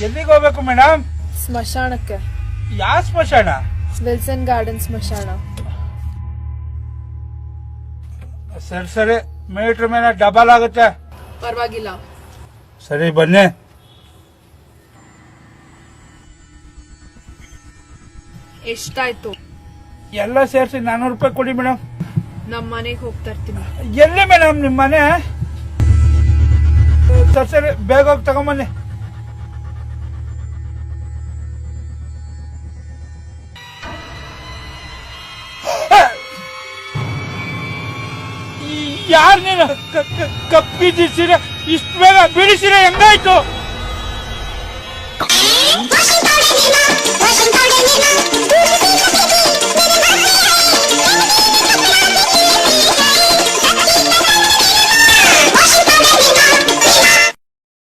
ಎಲ್ಲಿಗೆ ಹೋಗ್ಬೇಕು ಮೇಡಮ್? ಸ್ಮಶಾನಕ್ಕೆ. ಯಾವ ಸ್ಮಶಾನ? ವಿಲ್ಸನ್ ಗಾರ್ಡನ್ ಸ್ಮಶಾನ. ಸರಿ ಸರಿ, ಮೀಟರ್ ಮೇಲೆ ಡಬಲ್ ಆಗುತ್ತೆ. ಪರವಾಗಿಲ್ಲ. ಸರಿ ಬನ್ನಿ. ಎಷ್ಟಾಯ್ತು? ಎಲ್ಲ ಸೇರಿಸಿ 400 ರೂಪಾಯಿ ಕೊಡಿ ಮೇಡಮ್. ನಮ್ಮ ಮನೆಗೆ ಹೋಗ್ತಾ ಇರ್ತೀನಿ. ಎಲ್ಲಿ ಮೇಡಮ್ ನಿಮ್ಮ ಮನೆ? ಸರಿ ಸರಿ, ಬೇಗ ಹೋಗಿ ತಗೊಂಬನ್ನಿ. ಯಾರು ನೀನು? ಕಪ್ಪಿದ್ದ ಸೀರೆ ಇಷ್ಟು ಬೇಗ ಬಿಡಿಸಿರೆ ಹೆಂಗಾಯ್ತು?